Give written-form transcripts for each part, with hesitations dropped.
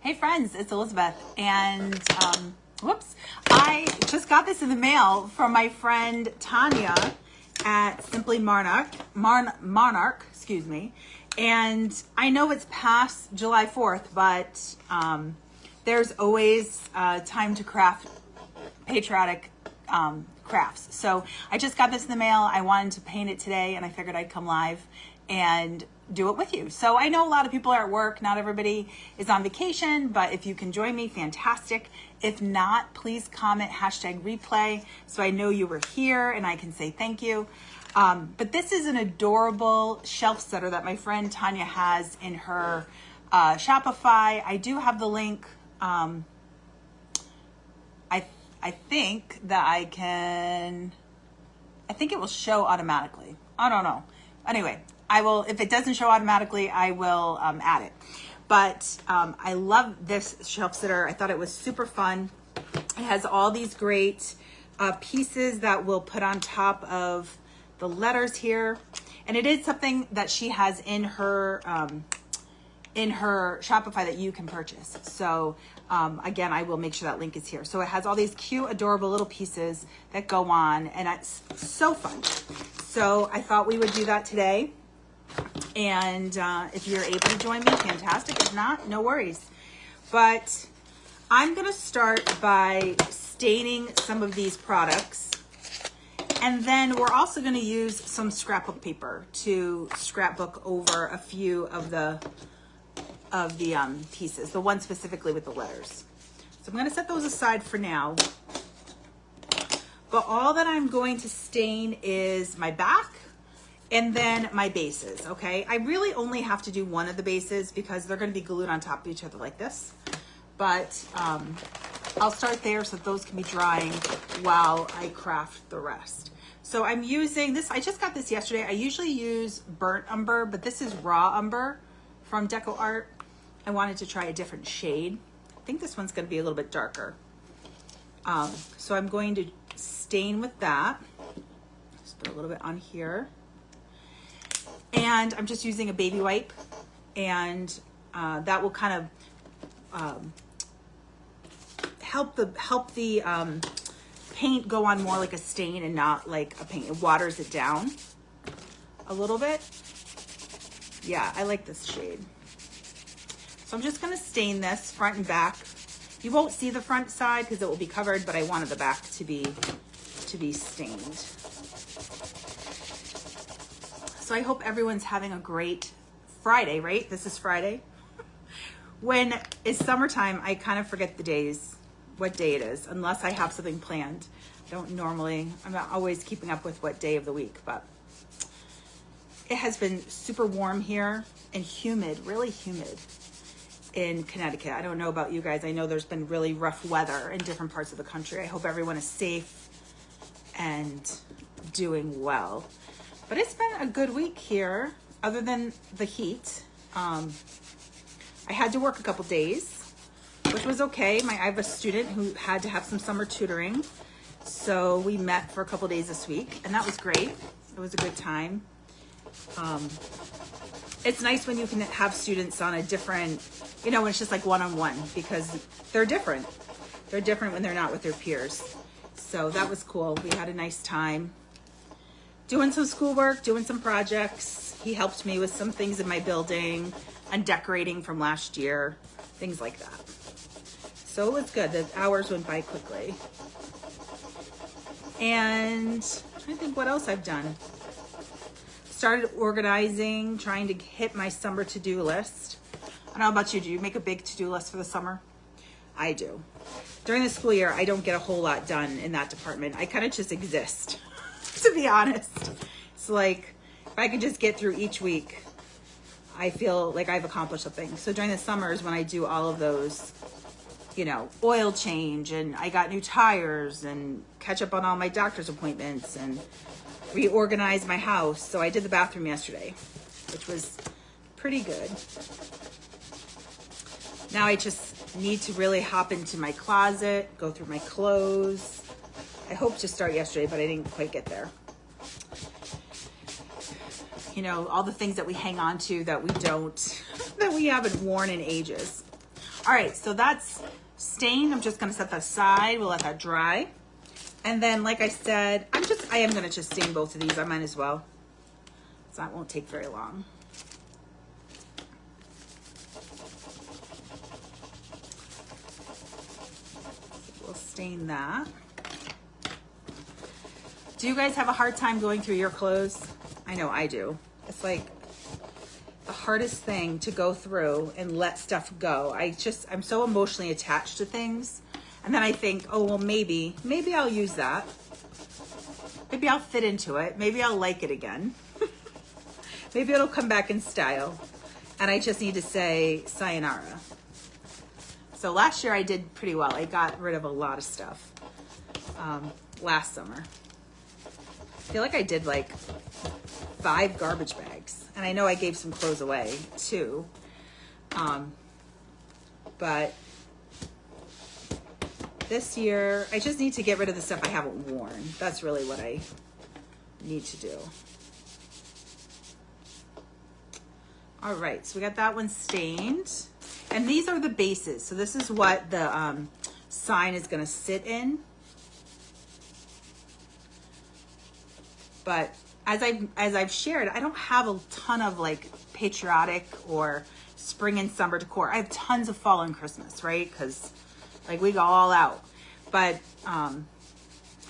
Hey friends, it's Elizabeth, and whoops, I just got this in the mail from my friend Tanya at Simply Monarch, excuse me. And I know it's past July 4th, but there's always time to craft patriotic crafts. So I just got this in the mail. I wanted to paint it today, and I figured I'd come live and do it with you. So I know a lot of people are at work. Not everybody is on vacation, but if you can join me, fantastic. If not, please comment #replay so I know you were here and I can say thank you. But this is an adorable shelf setter that my friend Tanya has in her Shopify. I do have the link. I think that I think it will show automatically. I don't know. Anyway, I will, if it doesn't show automatically, I will add it. But I love this shelf sitter. I thought it was super fun. It has all these great pieces that we'll put on top of the letters here. And it is something that she has in her Shopify that you can purchase. So again, I will make sure that link is here. So it has all these cute, adorable little pieces that go on, and it's so fun. So I thought we would do that today. And if you're able to join me, fantastic. If not, no worries. But I'm going to start by staining some of these products. And then we're also going to use some scrapbook paper to scrapbook over a few of the pieces, the one specifically with the letters. So I'm going to set those aside for now. But all that I'm going to stain is my back and then my bases, okay? I really only have to do one of the bases because they're going to be glued on top of each other like this. But I'll start there so that those can be drying while I craft the rest. So I'm using this, I just got this yesterday. I usually use burnt umber, but this is raw umber from Deco Art. I wanted to try a different shade. I think this one's going to be a little bit darker. So I'm going to stain with that. Just put a little bit on here. And I'm just using a baby wipe, and that will kind of help the paint go on more like a stain and not like a paint. It waters it down a little bit. Yeah, I like this shade. So I'm just going to stain this front and back. You won't see the front side because it will be covered, but I wanted the back to be stained. So I hope everyone's having a great Friday, right? This is Friday. When it's summertime, I kind of forget the days, what day it is, unless I have something planned. I'm not always keeping up with what day of the week, but it has been super warm here and humid, really humid in Connecticut. I don't know about you guys. I know there's been really rough weather in different parts of the country. I hope everyone is safe and doing well. But it's been a good week here, other than the heat. I had to work a couple days, which was okay. I have a student who had to have some summer tutoring. So we met for a couple days this week, and that was great. It was a good time. It's nice when you can have students on a different, when it's just like one-on-one, because they're different. They're different when they're not with their peers. So that was cool. We had a nice time doing some schoolwork, doing some projects. He helped me with some things in my building and decorating from last year, things like that. So it was good. The hours went by quickly. And I think what else I've done. Started organizing, trying to hit my summer to-do list. I don't know about you. Do you make a big to-do list for the summer? I do. During the school year, I don't get a whole lot done in that department. I kind of just exist, to be honest. It's like, if I could just get through each week, I feel like I've accomplished something. So during the summers when I do all of those, oil change, and I got new tires and catch up on all my doctor's appointments and reorganize my house. So I did the bathroom yesterday, which was pretty good. Now I just need to really hop into my closet, go through my clothes. I hoped to start yesterday, but I didn't quite get there. All the things that we hang on to that we haven't worn in ages. All right, so that's stained. I'm just gonna set that aside. We'll let that dry. And then, like I said, I am gonna just stain both of these. I might as well. So that won't take very long. We'll stain that. Do you guys have a hard time going through your clothes? I know I do. It's like the hardest thing to go through and let stuff go. I'm so emotionally attached to things. And then I think, oh, well, maybe I'll use that. Maybe I'll fit into it. Maybe I'll like it again. Maybe it'll come back in style. And I just need to say sayonara. So last year I did pretty well. I got rid of a lot of stuff last summer. I feel like I did like 5 garbage bags. And I know I gave some clothes away too. But this year, I just need to get rid of the stuff I haven't worn. That's really what I need to do. All right, so we got that one stained. And these are the bases. So this is what the sign is gonna sit in. But as I've shared, I don't have a ton of like patriotic or spring and summer decor. I have tons of fall and Christmas, right? Because like we go all out. But I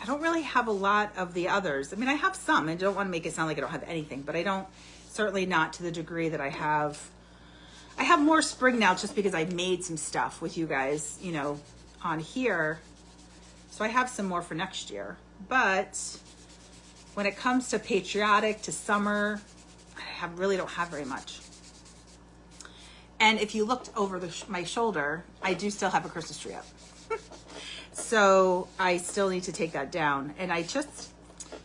don't really have a lot of the others. I mean, I have some. I don't want to make it sound like I don't have anything, but I don't, certainly not to the degree that I have. I have more spring now just because I made some stuff with you guys, you know, on here. So I have some more for next year. But when it comes to patriotic, to summer, I really don't have very much. And if you looked over my shoulder, I do still have a Christmas tree up. So I still need to take that down. And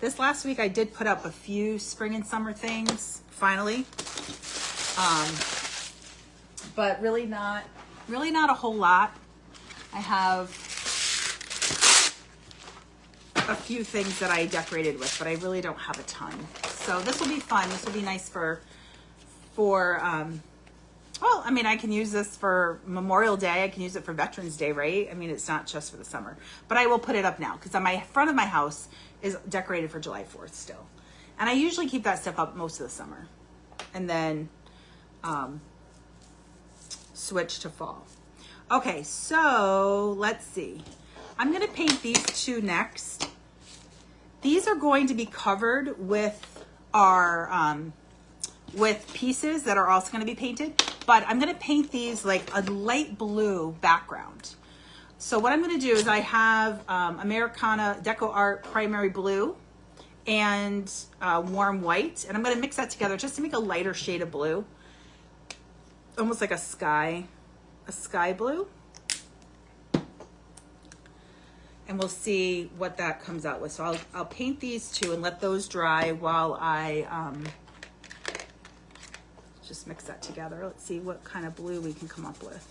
this last week I did put up a few spring and summer things, finally. But really not a whole lot. I have a few things that I decorated with, but I really don't have a ton. So this will be fun. This will be nice for well, I mean, I can use this for Memorial Day. I can use it for Veterans Day, right? I mean, it's not just for the summer. But I will put it up now because on my front of my house is decorated for July 4th still. And I usually keep that stuff up most of the summer. And then switch to fall. Okay, so let's see. I'm going to paint these two next. These are going to be covered with our with pieces that are also going to be painted, but I'm going to paint these like a light blue background. So what I'm going to do is I have Americana Deco Art Primary Blue and Warm White, and I'm going to mix that together just to make a lighter shade of blue, almost like a sky blue. And we'll see what that comes out with. So I'll paint these two and let those dry while I just mix that together. Let's see what kind of blue we can come up with.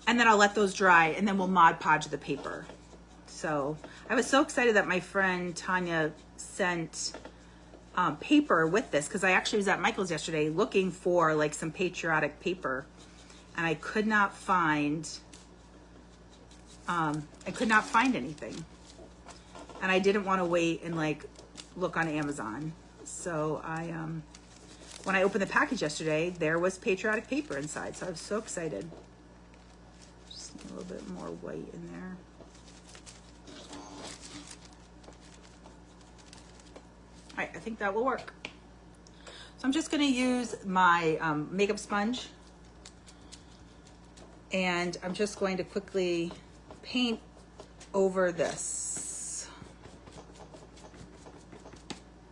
And then I'll let those dry and then we'll Mod Podge the paper. So I was so excited that my friend Tanya sent paper with this because I actually was at Michael's yesterday looking for like some patriotic paper and I could not find anything. And I didn't want to wait and like look on Amazon. So when I opened the package yesterday, there was patriotic paper inside. So I was so excited. Just need a little bit more white in there. All right, I think that will work. So I'm just going to use my makeup sponge. And I'm just going to quickly paint over this.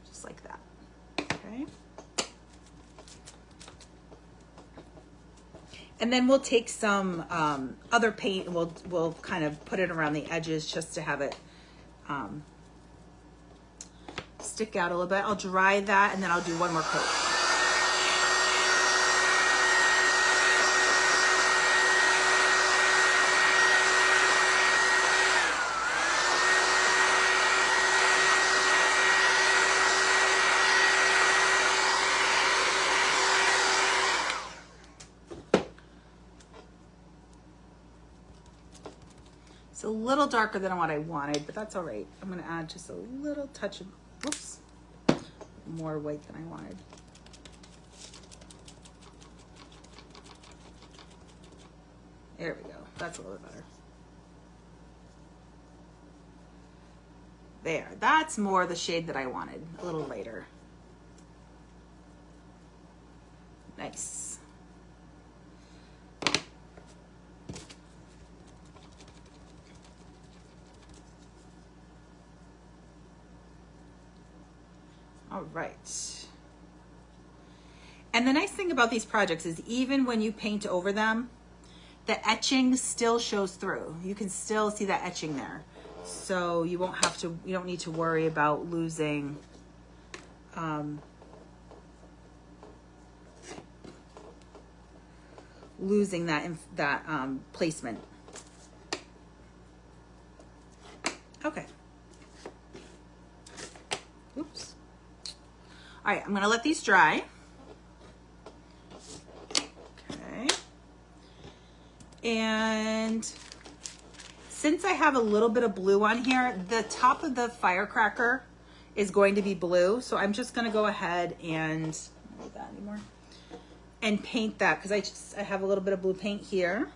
Just like that. Okay. And then we'll take some other paint and we'll kind of put it around the edges just to have it stick out a little bit. I'll dry that and then I'll do one more coat. It's a little darker than what I wanted, but that's all right. I'm gonna add just a little touch of, whoops, more white than I wanted. There we go, that's a little bit better. There, that's more the shade that I wanted, a little lighter. Nice. All right. And the nice thing about these projects is even when you paint over them, the etching still shows through. You can still see that etching there. So you won't have to, you don't need to worry about losing losing that placement. Okay. Oops. All right, I'm gonna let these dry. Okay. And since I have a little bit of blue on here, the top of the firecracker is going to be blue. So I'm just gonna go ahead and, I don't need that anymore, and paint that because I have a little bit of blue paint here.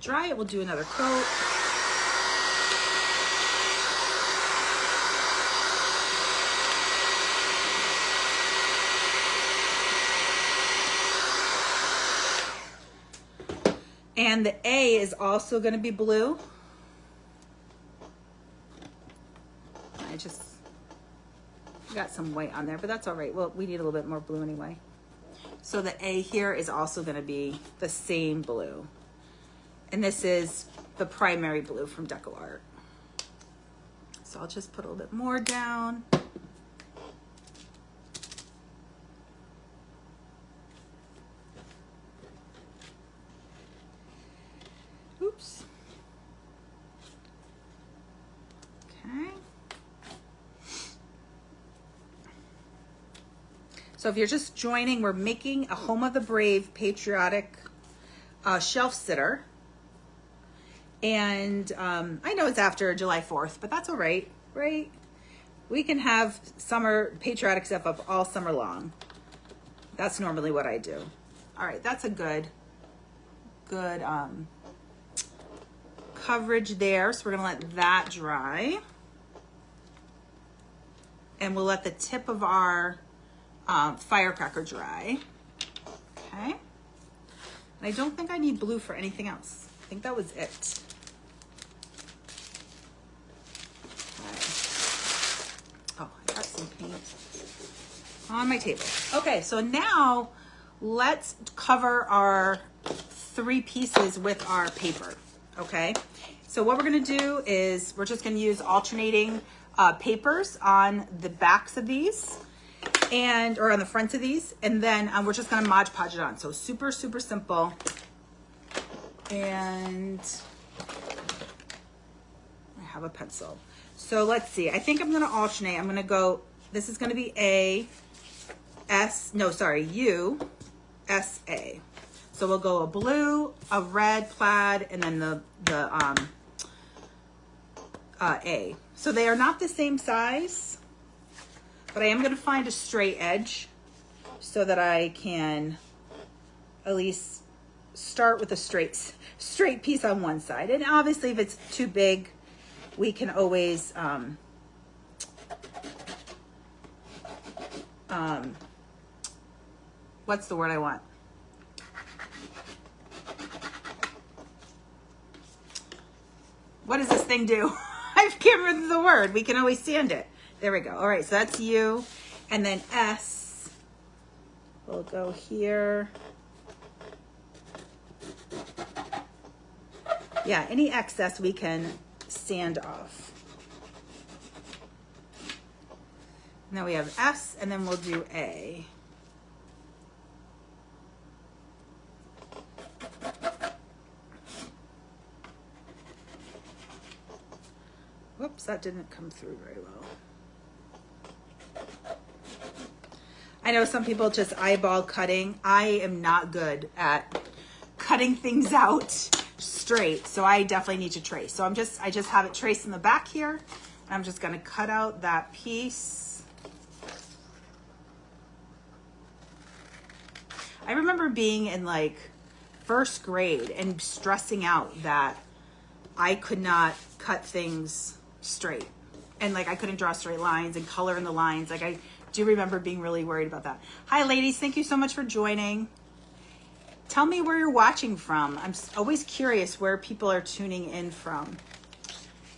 Dry it, we'll do another coat. And the A is also going to be blue. I just got some white on there, but that's all right. Well, we need a little bit more blue anyway. So the A here is also going to be the same blue. And this is the primary blue from Deco Art. So I'll just put a little bit more down. Oops. Okay. So if you're just joining, we're making a Home of the Brave Patriotic shelf sitter. And I know it's after July 4th, but that's all right, right? We can have summer patriotic stuff up all summer long. That's normally what I do. All right, that's a good coverage there. So we're gonna let that dry. And we'll let the tip of our firecracker dry. Okay. And I don't think I need blue for anything else. I think that was it. Oh, I got some paint on my table. Okay, so now let's cover our 3 pieces with our paper, okay? So what we're gonna do is we're just gonna use alternating papers on the backs of these or on the fronts of these, and then we're just gonna Mod Podge it on. So super, super simple. And I have a pencil. So let's see, I think I'm gonna alternate. I'm gonna go, this is gonna be U, S, A. So we'll go a blue, a red plaid, and then the A. So they are not the same size, but I am gonna find a straight edge so that I can at least start with a straight piece on one side. And obviously if it's too big, we can always what's the word I want? What does this thing do? I can't remember the word. We can always sand it. There we go. All right, so that's U. And then S will go here. Yeah, any excess we can sand off. Now we have S, and then we'll do A. Whoops, that didn't come through very well. I know some people just eyeball cutting. I am not good at cutting things out straight, so I definitely need to trace. So I just have it traced in the back here, and I'm just gonna cut out that piece. I remember being in like first grade and stressing out that I could not cut things straight. And like I couldn't draw straight lines and color in the lines. Like I do remember being really worried about that. Hi ladies, thank you so much for joining. Tell me where you're watching from. I'm always curious where people are tuning in from.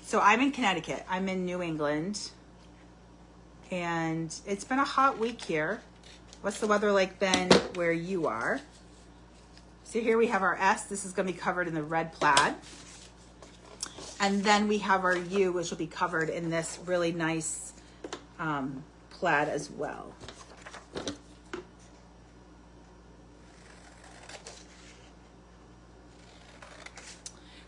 So I'm in Connecticut. I'm in New England. And it's been a hot week here. What's the weather like been where you are? So here we have our S. This is going to be covered in the red plaid. And then we have our U, which will be covered in this really nice plaid as well.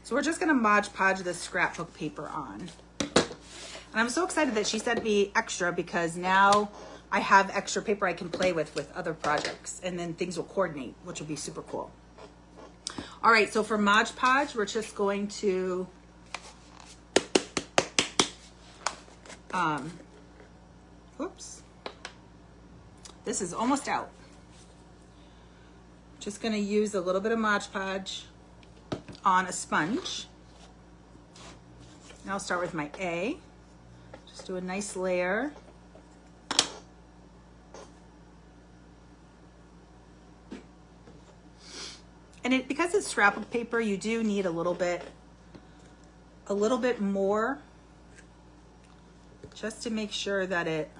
So we're just gonna Mod Podge this scrapbook paper on. And I'm so excited that she sent me extra because now I have extra paper I can play with other projects, and then things will coordinate, which will be super cool. All right, so for Mod Podge, we're just going to whoops. This is almost out. Just gonna use a little bit of Mod Podge on a sponge. Now I'll start with my A. Just do a nice layer. And because it's scrapbook paper, you do need a little bit more, just to make sure that it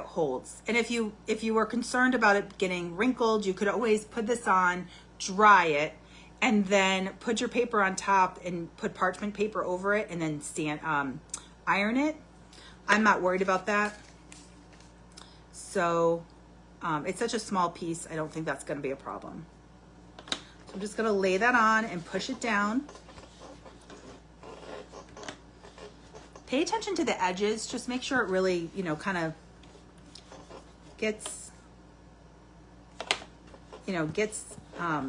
holds. And if you were concerned about it getting wrinkled, you could always put this on, dry it, and then put your paper on top and put parchment paper over it, and then iron it. I'm not worried about that. So it's such a small piece, I don't think that's going to be a problem. So I'm just going to lay that on and push it down. Pay attention to the edges. Just make sure it really, kind of gets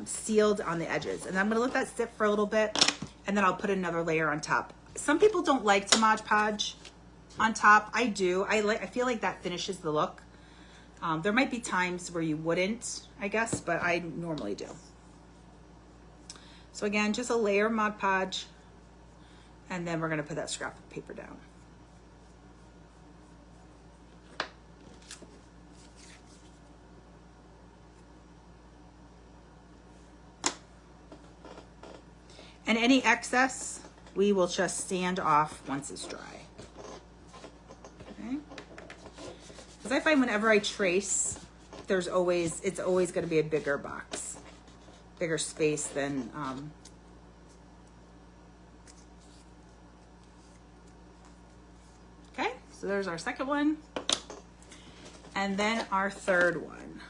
sealed on the edges. And I'm going to let that sit for a little bit, and then I'll put another layer on top. Some people don't like to Mod Podge on top. I do. I feel like that finishes the look. There might be times where you wouldn't, I guess, but I normally do. So again, just a layer of Mod Podge, and then we're going to put that scrap of paper down. And any excess, we will just sand off once it's dry. Okay? Because I find whenever I trace, it's always going to be a bigger box, bigger space than okay, so there's our second one. And then our third one.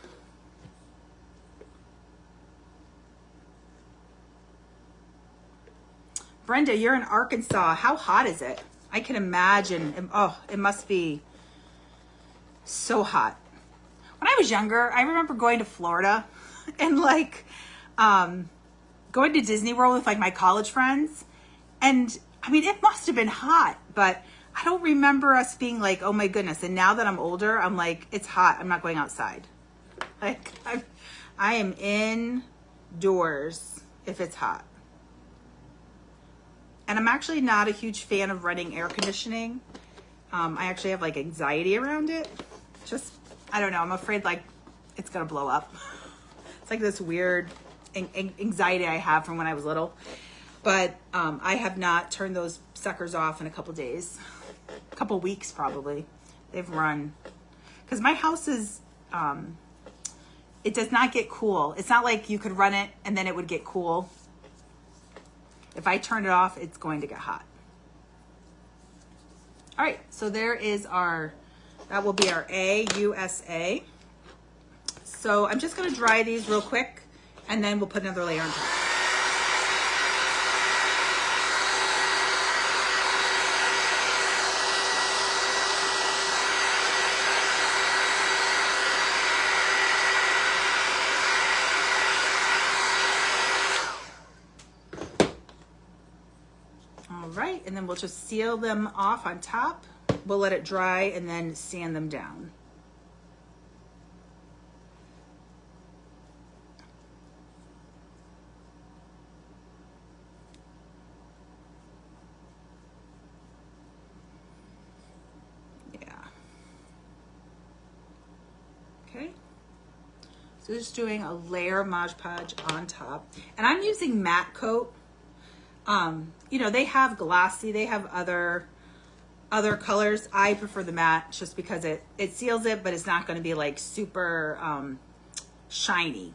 Brenda, you're in Arkansas. How hot is it? I can imagine. Oh, it must be so hot. When I was younger, I remember going to Florida and like going to Disney World with like my college friends. And I mean, it must have been hot, but I don't remember us being like, oh my goodness. And now that I'm older, I'm like, it's hot. I'm not going outside. Like I am indoors if it's hot. And I'm actually not a huge fan of running air conditioning. I actually have like anxiety around it. Just, I don't know. I'm afraid like it's gonna blow up. It's like this weird anxiety I have from when I was little. But I have not turned those suckers off in a couple days. A couple weeks probably. They've run. Because my house is, it does not get cool. It's not like you could run it and then it would get cool. If I turn it off, it's going to get hot. All right, so there is that will be our A, USA. So I'm just gonna dry these real quick, and then we'll put another layer on top. and then we'll just seal them off on top. We'll let it dry and then sand them down. Okay, so just doing a layer of Mod Podge on top, and I'm using matte coat. You know, they have glossy, they have other colors. I prefer the matte just because it seals it, but it's not going to be like super shiny.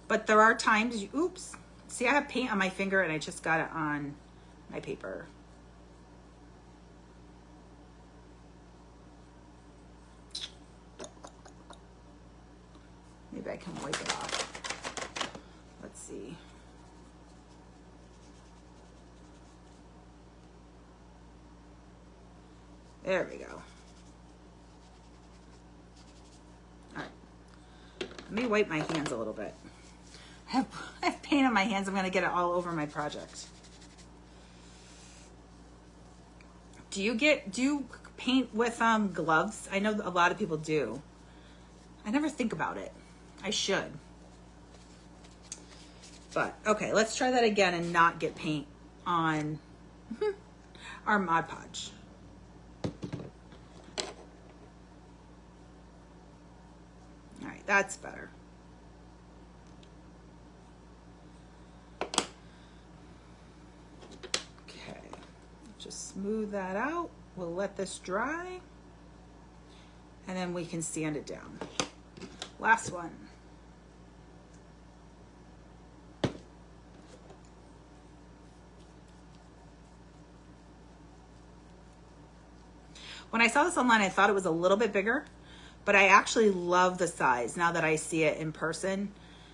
But there are times oops, see, I have paint on my finger and I just got it on my paper. Maybe I can wipe it off. Let's see. There we go. All right. Let me wipe my hands a little bit. I have paint on my hands. I'm going to get it all over my project. Do you paint with gloves? I know a lot of people do. I never think about it. I should. But okay, let's try that again and not get paint on our Mod Podge. All right, that's better. Okay, just smooth that out. We'll let this dry and then we can sand it down. Last one. When I saw this online, I thought it was a little bit bigger, but I actually love the size now that I see it in person,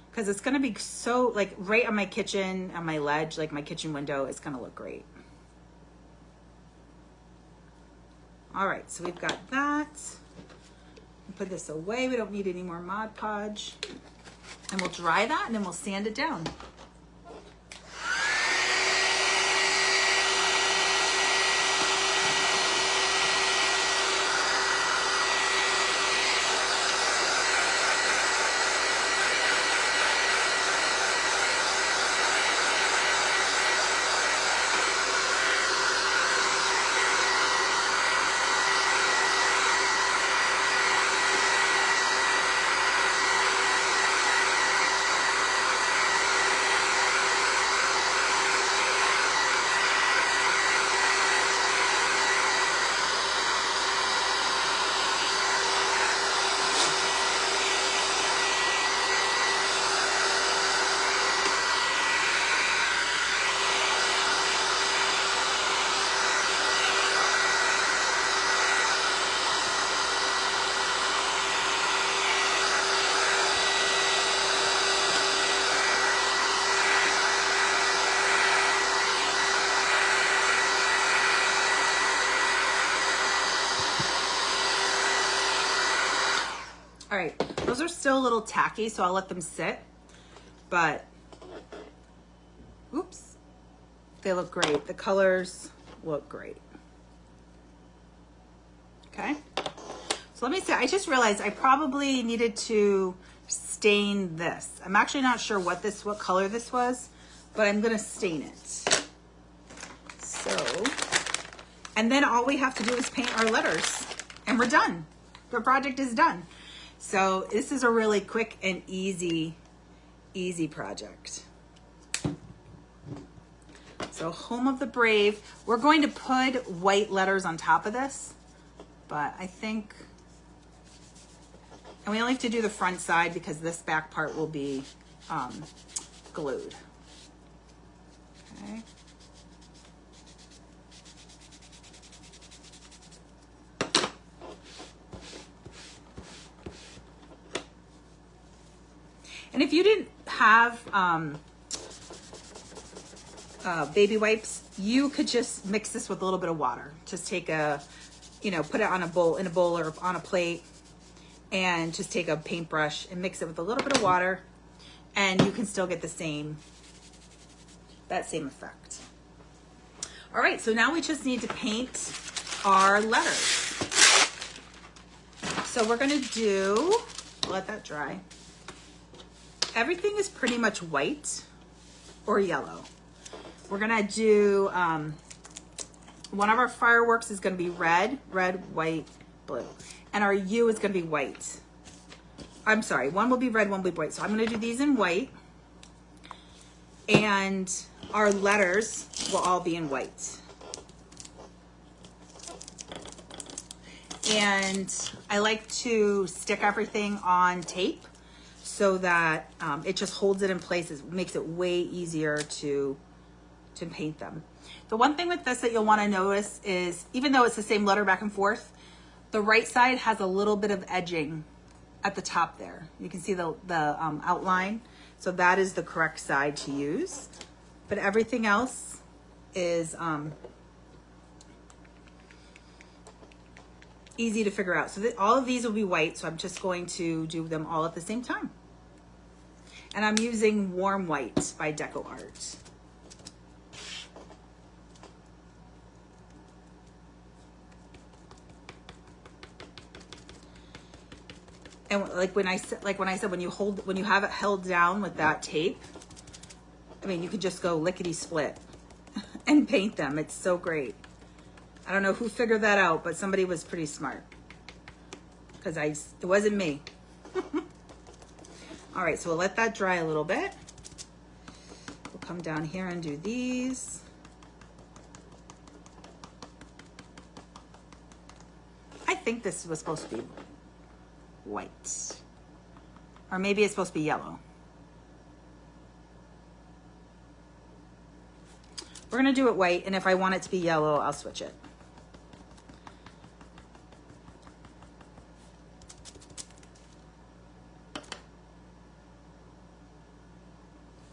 because it's going to be so, like, right on my kitchen, on my ledge, like my kitchen window, it's going to look great. All right, so we've got that. Put this away. We don't need any more Mod Podge. And we'll dry that and then we'll sand it down. All right, those are still a little tacky, so I'll let them sit, but oops, they look great. The colors look great. Okay, so let me say, I just realized I probably needed to stain this. I'm actually not sure what color this was, but I'm gonna stain it. So, and then all we have to do is paint our letters and we're done. The project is done. So this is a really quick and easy project. So Home of the Brave, we're going to put white letters on top of this, but I think, and we only have to do the front side because this back part will be glued. Okay. And if you didn't have baby wipes, you could just mix this with a little bit of water. Just take a, put it on a bowl, in a bowl or on a plate, and just take a paintbrush and mix it with a little bit of water, and you can still get the same that same effect. All right, so now we just need to paint our letters. So we're gonna do, let that dry. Everything is pretty much white or yellow. We're gonna do, one of our fireworks is gonna be red, white, blue. And our U is gonna be white. I'm sorry, one will be red, one will be white. So I'm gonna do these in white. And our letters will all be in white. And I like to stick everything on tape so that it just holds it in place. It makes it way easier to paint them. The one thing with this that you'll want to notice is, even though it's the same letter back and forth, the right side has a little bit of edging at the top there. You can see the outline. So that is the correct side to use. But everything else is easy to figure out. So all of these will be white, so I'm just going to do them all at the same time. And I'm using Warm White by Deco Art. And like when I said, when you have it held down with that tape, I mean, you could just go lickety split and paint them. It's so great. I don't know who figured that out, but somebody was pretty smart, because it wasn't me. All right, so we'll let that dry a little bit. We'll come down here and do these. I think this was supposed to be white, or maybe it's supposed to be yellow. We're gonna do it white, and if I want it to be yellow, I'll switch it.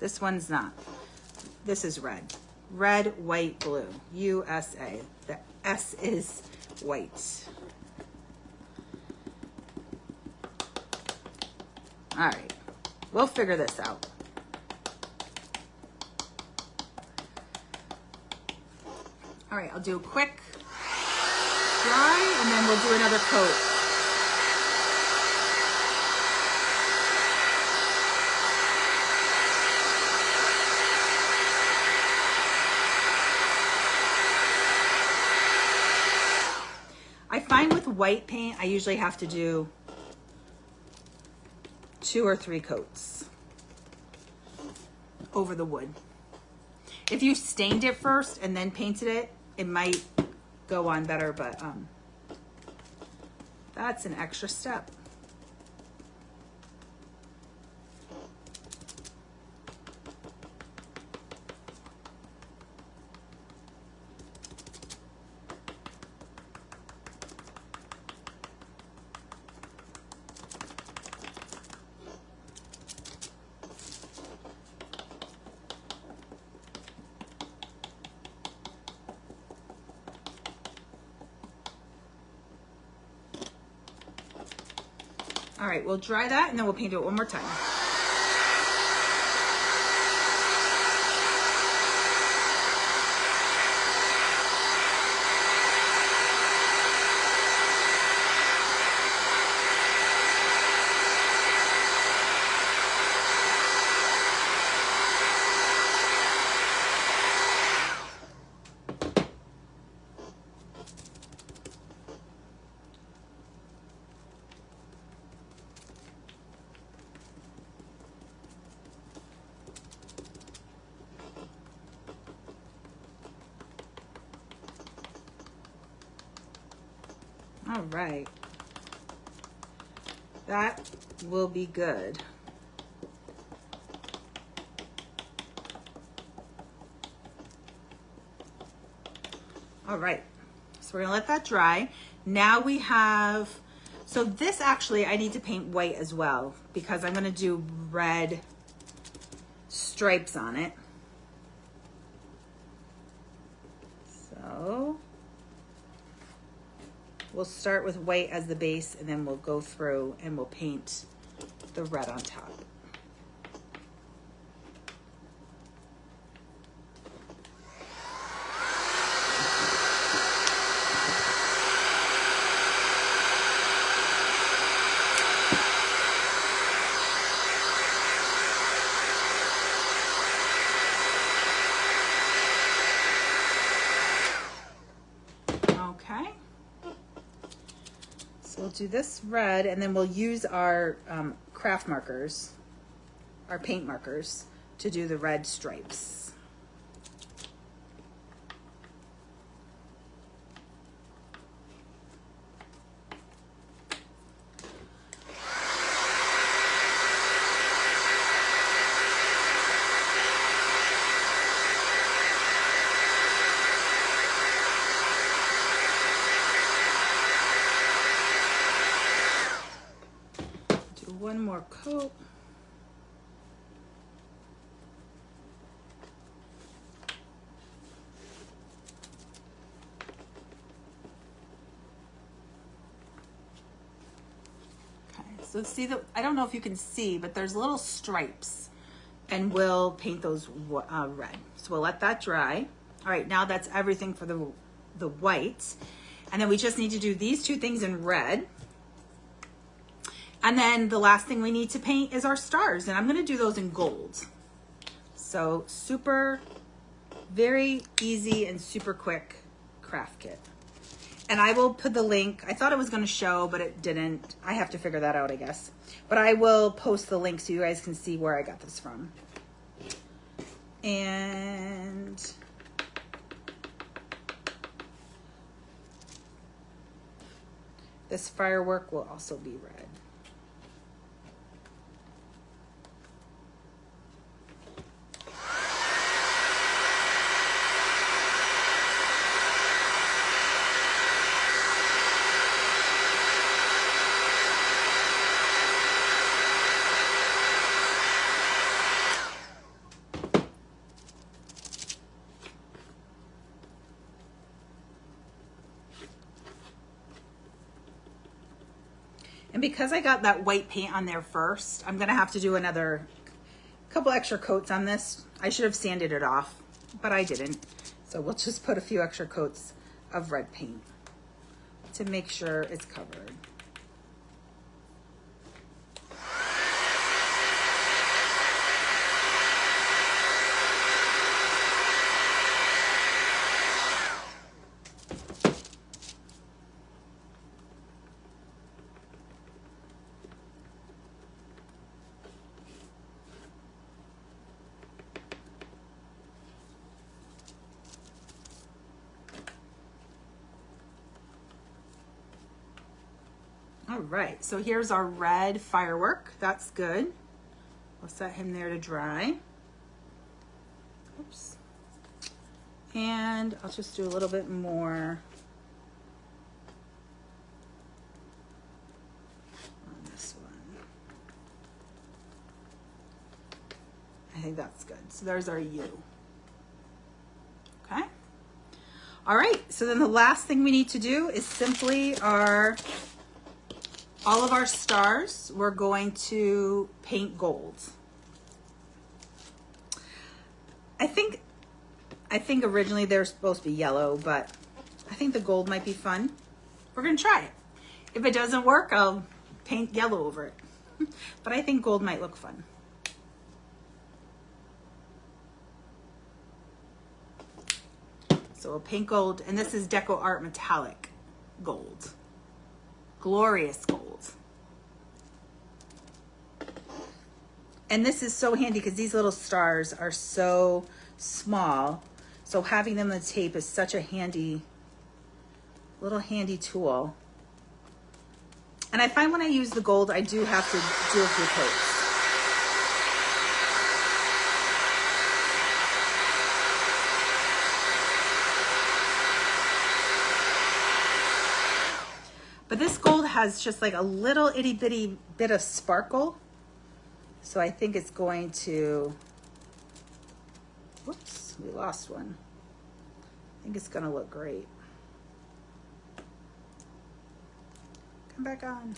This one's not. This is red. Red, white, blue. USA. The S is white. All right, we'll figure this out. All right, I'll do a quick dry, and then we'll do another coat. I find with white paint, I usually have to do 2 or 3 coats over the wood. If you stained it first and then painted it, it might go on better, but that's an extra step. All right, we'll dry that, and then we'll paint it one more time. All right, that will be good. All right, so we're gonna let that dry. Now we have, so this actually I need to paint white as well, because I'm gonna do red stripes on it. So we'll start with white as the base, and then we'll go through and we'll paint the red on top. do this red, and then we'll use our craft markers, our paint markers, to do the red stripes. One more coat. Okay, so see that, I don't know if you can see, but there's little stripes, and we'll paint those red. So we'll let that dry. All right, now that's everything for the white. And then we just need to do these two things in red. And then the last thing we need to paint is our stars, and I'm gonna do those in gold. So super, very easy and super quick craft kit. And I will put the link, I thought it was gonna show, but it didn't. I have to figure that out, I guess. But I will post the link so you guys can see where I got this from. And this firework will also be red. And because I got that white paint on there first, I'm gonna have to do another couple extra coats on this. I should have sanded it off, but I didn't. So we'll just put a few extra coats of red paint to make sure it's covered. All right, so here's our red firework. That's good. We'll set him there to dry. Oops. And I'll just do a little bit more on this one. I think that's good. So there's our U. Okay. All right, so then the last thing we need to do is simply all of our stars, we're going to paint gold. I think originally they were supposed to be yellow, but I think the gold might be fun. We're gonna try it. If it doesn't work, I'll paint yellow over it. But I think gold might look fun. So we'll paint gold, and this is Deco Art Metallic Gold. Glorious gold. And this is so handy because these little stars are so small. So having them on the tape is such a handy tool. And I find when I use the gold, I do have to do a few coats. But this gold has just like a little itty bitty bit of sparkle. So I think it's going to, whoops, we lost one. I think it's gonna look great. Come back on.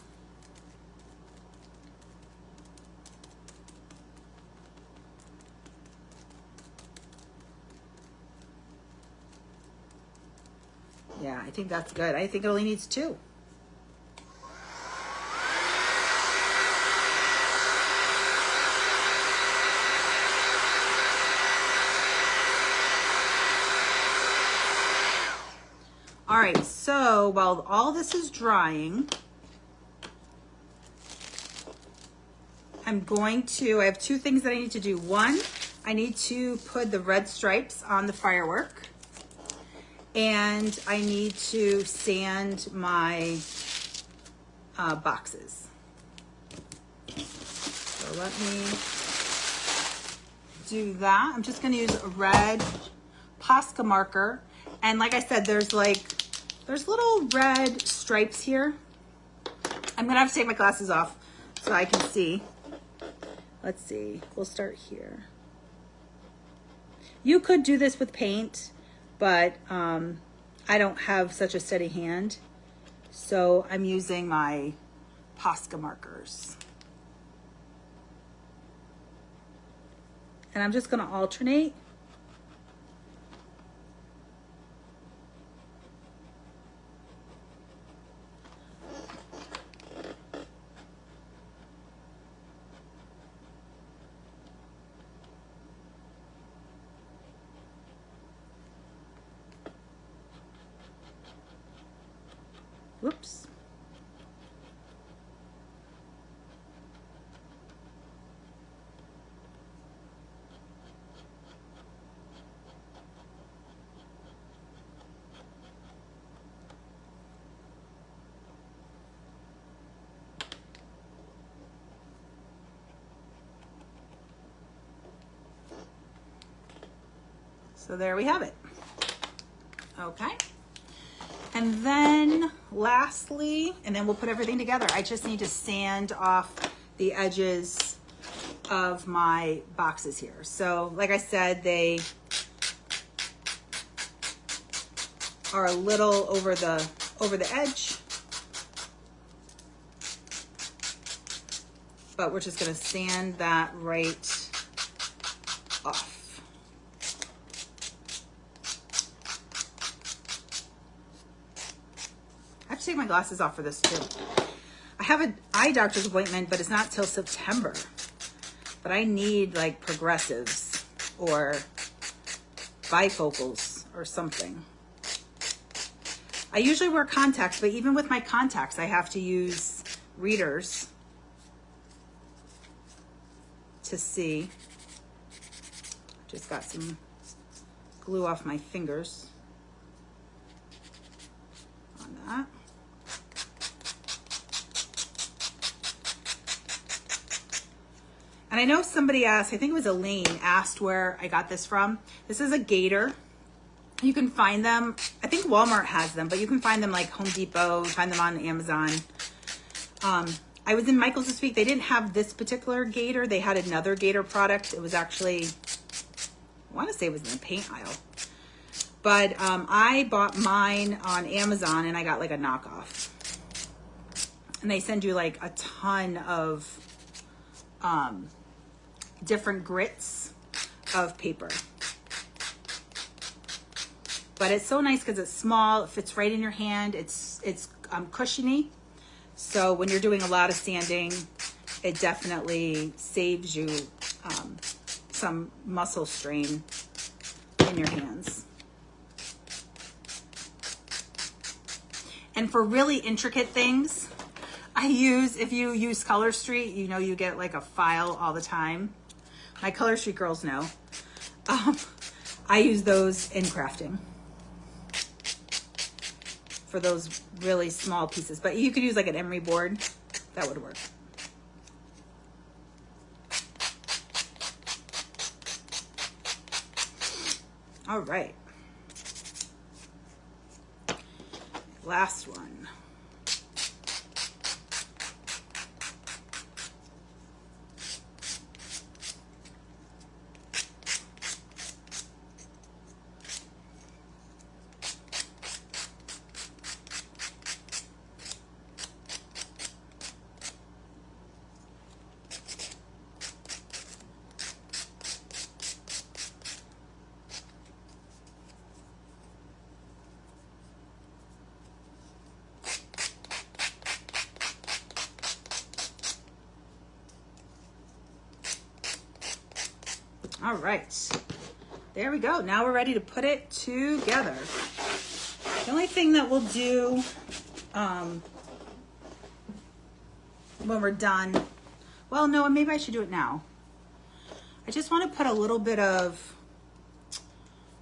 Yeah, I think that's good. I think it only needs 2. All right, so while all this is drying, I have two things that I need to do. One, I need to put the red stripes on the firework. And I need to sand my boxes. So let me do that. I'm just gonna use a red Posca marker. And like I said, there's little red stripes here. I'm gonna have to take my glasses off so I can see. Let's see, we'll start here. You could do this with paint, but I don't have such a steady hand. So I'm using my Posca markers. And I'm just gonna alternate. Whoops. So there we have it. Okay. And then lastly, and then we'll put everything together, I just need to sand off the edges of my boxes here. So like I said, they are a little over the edge, but we're just gonna sand that right off. I have to take my glasses off for this too. I have an eye doctor's appointment, but it's not till September. But I need like progressives or bifocals or something. I usually wear contacts, but even with my contacts, I have to use readers to see. Just got some glue off my fingers on that. And I know somebody asked, I think it was Elaine, asked where I got this from. This is a gator. You can find them, I think Walmart has them, but you can find them like Home Depot, find them on Amazon. I was in Michael's this week. They didn't have this particular gator. They had another gator product. It was actually, I want to say it was in the paint aisle. But I bought mine on Amazon and I got like a knockoff. And they send you like a ton of different grits of paper. But it's so nice because it's small, it fits right in your hand, it's cushiony. So when you're doing a lot of sanding, it definitely saves you some muscle strain in your hands. And for really intricate things, I use, if you use Color Street, you know you get like a file all the time. My Color Street girls know. I use those in crafting for those really small pieces. But you could use like an emery board. That would work. All right. Last one. All right, there we go. Now we're ready to put it together. The only thing that we'll do when we're done, well, no, maybe I should do it now. I just want to put a little bit of,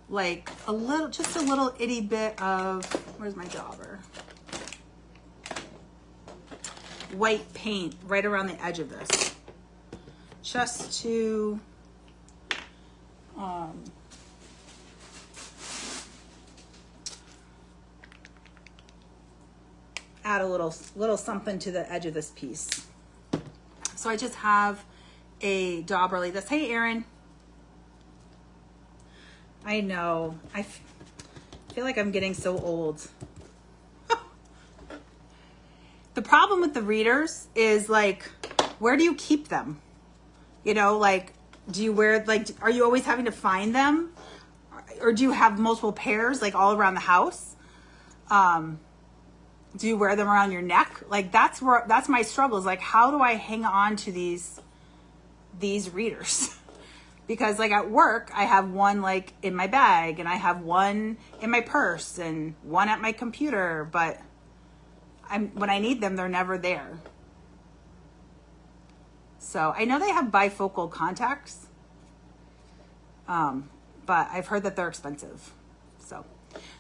like just a little itty bit of, where's my dauber? White paint right around the edge of this. Just to add a little something to the edge of this piece. So I just have a dauber like this. Hey, Erin. I know. I feel like I'm getting so old. The problem with the readers is, like, where do you keep them? You know, like, do you wear, like, are you always having to find them? Or do you have multiple pairs, like, all around the house? Do you wear them around your neck? Like, that's my struggle, is like, how do I hang on to these readers? Because, like, at work, I have one, like, in my bag, and I have one in my purse, and one at my computer, but when I need them, they're never there. So I know they have bifocal contacts, but I've heard that they're expensive.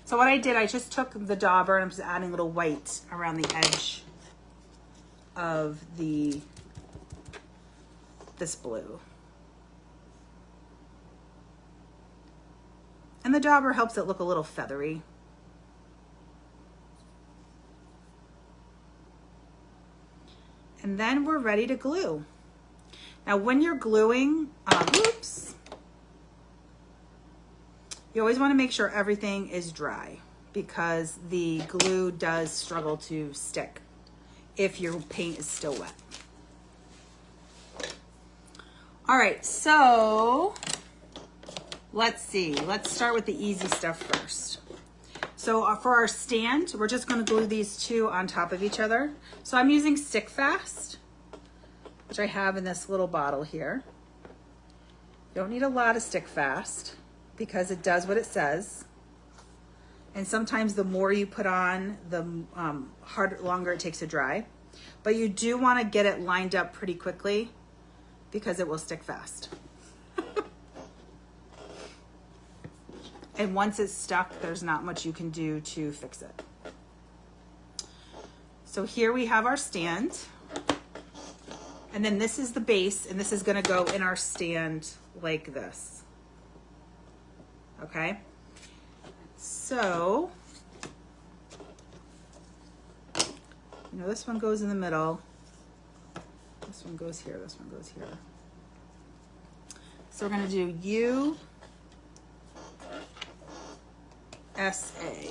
So what I did, I just took the dauber and I'm just adding a little white around the edge of this blue. And the dauber helps it look a little feathery. And then we're ready to glue. Now, when you're gluing, you always want to make sure everything is dry, because the glue does struggle to stick if your paint is still wet. All right, so let's see. Let's start with the easy stuff first. So for our stand, we're just going to glue these two on top of each other. So I'm using Stick Fast, which I have in this little bottle here. You don't need a lot of Stick Fast because it does what it says. And sometimes the more you put on, the longer it takes to dry. But you do want to get it lined up pretty quickly because it will stick fast. And once it's stuck, there's not much you can do to fix it. So here we have our stand. And then this is the base, and this is going to go in our stand like this. Okay? So, you know, this one goes in the middle. This one goes here. This one goes here. So we're going to do U, S, A.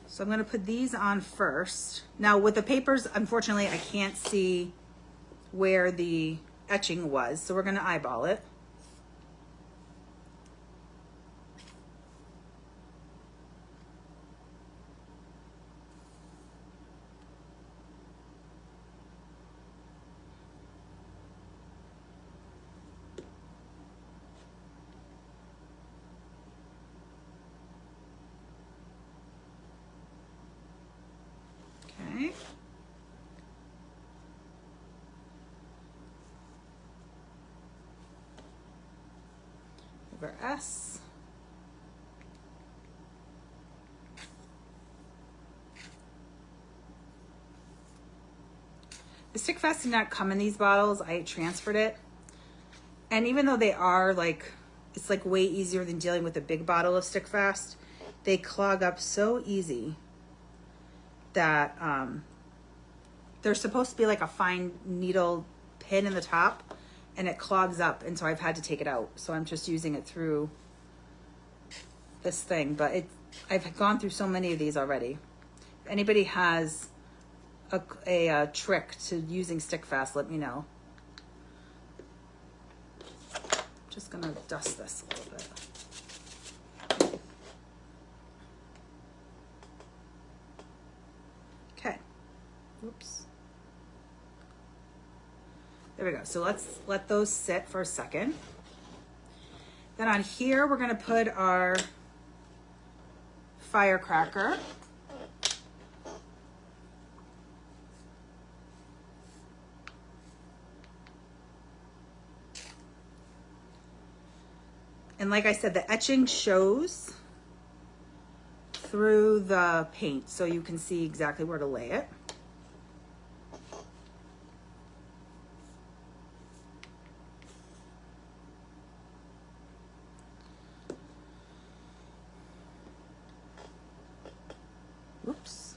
So I'm going to put these on first. Now with the papers, unfortunately, I can't see where the etching was, so we're going to eyeball it. Okay. Over S. The Stick Fast did not come in these bottles. I transferred it. And even though they are like, it's like way easier than dealing with a big bottle of Stick Fast, they clog up so easy that they're supposed to be like a fine needle pin in the top, and it clogs up, and so I've had to take it out. So I'm just using it through this thing, but I've gone through so many of these already. If anybody has a trick to using Stick Fast, let me know. Just gonna dust this a little bit. Okay. Oops. There we go. So let's let those sit for a second. Then on here, we're going to put our firecracker. And like I said, the etching shows through the paint, so you can see exactly where to lay it. Whoops,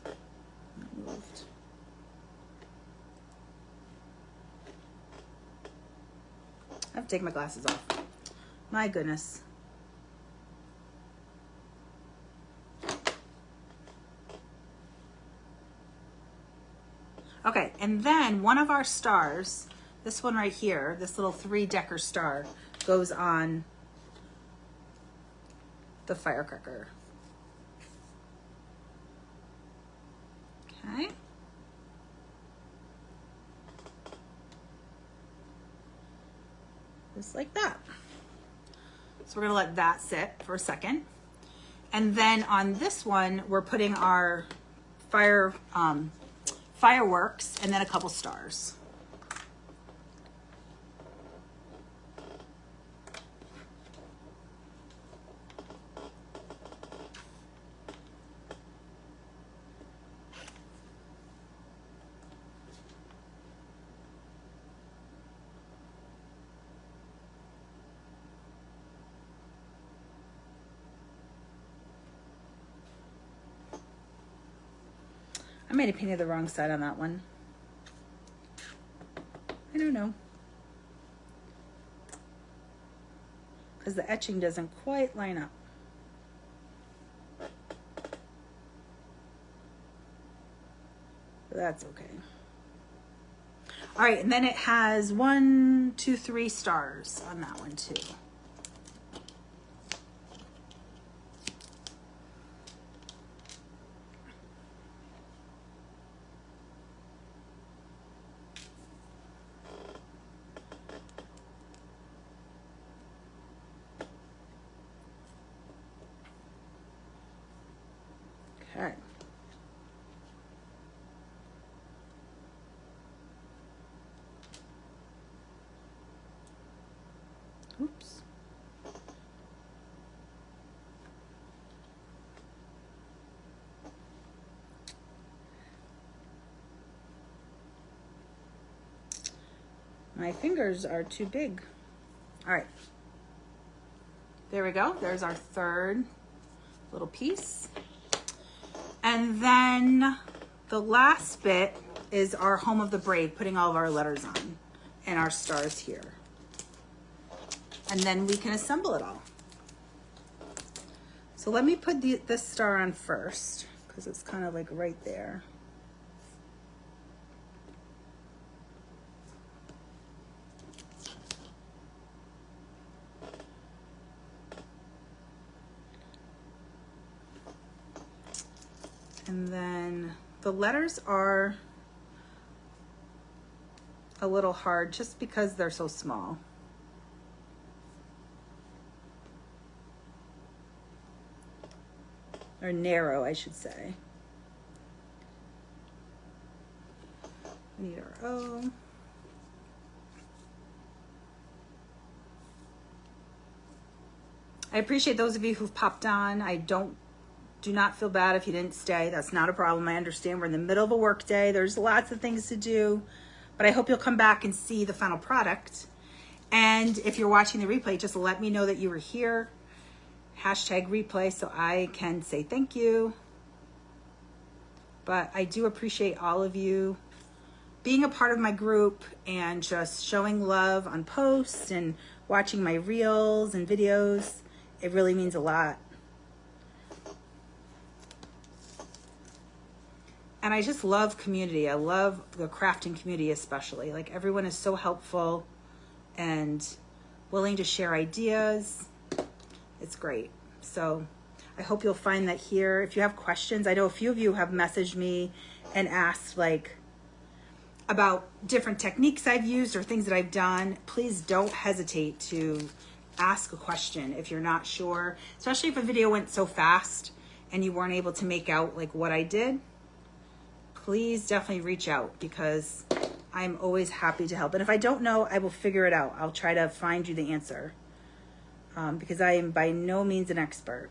moved. I have to take my glasses off. My goodness. Okay, and then one of our stars, this one right here, this little 3-decker star, goes on the firecracker. Okay. Just like that. So we're gonna let that sit for a second. And then on this one, we're putting our fireworks and then a couple stars. I might have painted the wrong side on that one. I don't know. Because the etching doesn't quite line up. But that's okay. All right, and then it has 1, 2, 3 stars on that one too. Okay. Oops. My fingers are too big. All right. There we go. There's our third little piece. And then the last bit is our home of the brave, putting all of our letters on and our stars here. And then we can assemble it all. So let me put this star on first because it's kind of like right there. And then the letters are a little hard just because they're so small. Or narrow, I should say. We need our O. I appreciate those of you who've popped on. Do not feel bad if you didn't stay. That's not a problem. I understand we're in the middle of a work day. There's lots of things to do, but I hope you'll come back and see the final product. And if you're watching the replay, just let me know that you were here. Hashtag replay so I can say thank you. But I do appreciate all of you being a part of my group and just showing love on posts and watching my reels and videos. It really means a lot. And I just love community. I love the crafting community especially. Like everyone is so helpful and willing to share ideas. It's great. So I hope you'll find that here. If you have questions, I know a few of you have messaged me and asked like about different techniques I've used or things that I've done. Please don't hesitate to ask a question if you're not sure, especially if a video went so fast and you weren't able to make out like what I did. Please definitely reach out because I'm always happy to help. And if I don't know, I will figure it out. I'll try to find you the answer. because I am by no means an expert.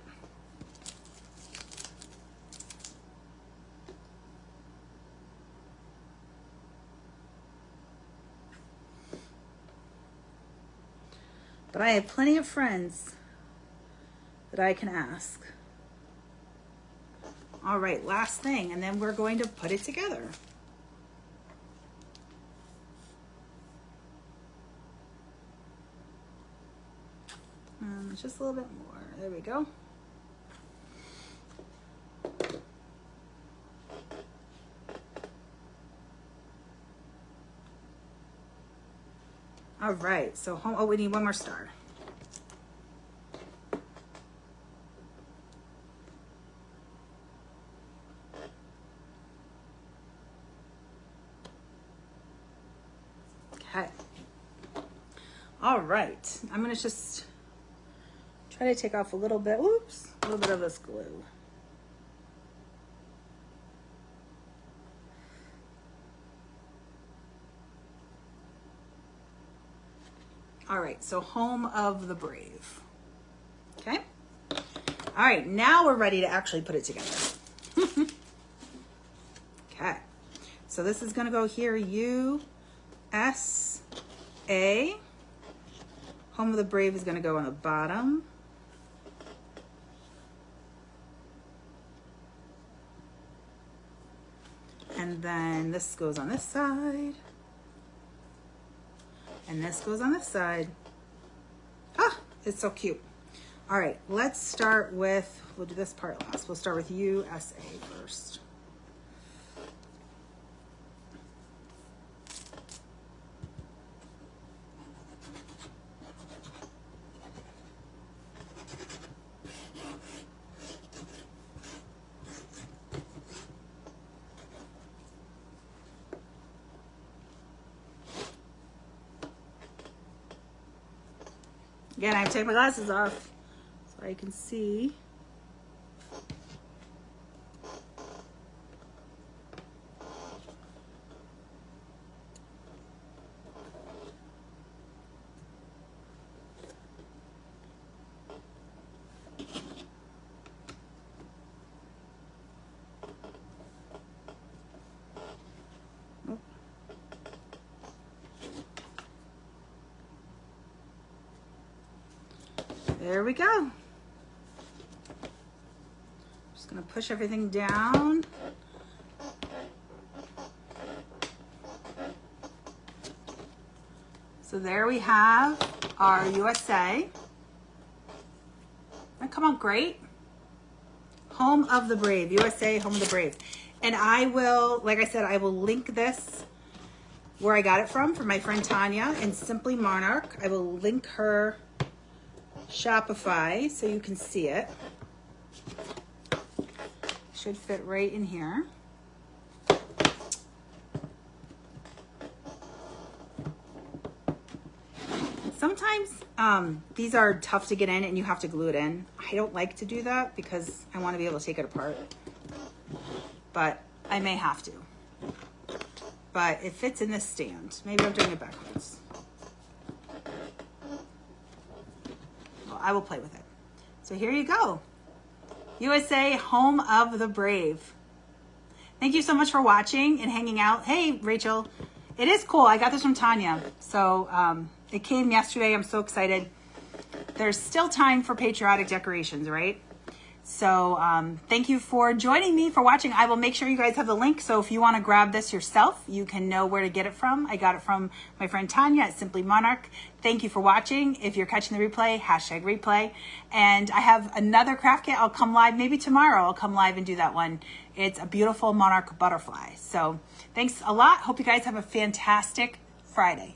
But I have plenty of friends that I can ask. All right, last thing, and then we're going to put it together. Just a little bit more. There we go. All right, so home, oh, we need one more star. Okay. All right, I'm gonna just try to take off a little bit, oops, a little bit of this glue. All right, so home of the brave. Okay. All right, now we're ready to actually put it together. Okay, so this is gonna go here, USA. Home of the brave is gonna go on the bottom. And then this goes on this side. And this goes on this side. Ah, it's so cute. All right, let's start with, we'll do this part last. We'll start with USA first. Again, I have to take my glasses off so I can see. There we go. Just gonna push everything down. So there we have our USA. That come out great. Home of the brave, USA, home of the brave. And I will, like I said, I will link this where I got it from my friend Tanya in Simply Monarch. I will link her Shopify so you can see it. Should fit right in here. Sometimes these are tough to get in and you have to glue it in. I don't like to do that because I want to be able to take it apart, but I may have to. But it fits in this stand. Maybe I'm doing it backwards. I will play with it. So here you go. USA, home of the brave. Thank you so much for watching and hanging out. Hey, Rachel, it is cool. I got this from Tanya. So it came yesterday. I'm so excited. There's still time for patriotic decorations, right? So thank you for joining me, for watching. I will make sure you guys have the link. So if you want to grab this yourself, you can know where to get it from. I got it from my friend Tanya at Simply Monarch. Thank you for watching. If you're catching the replay, hashtag replay. And I have another craft kit. I'll come live maybe tomorrow. I'll come live and do that one. It's a beautiful monarch butterfly. So thanks a lot. Hope you guys have a fantastic Friday.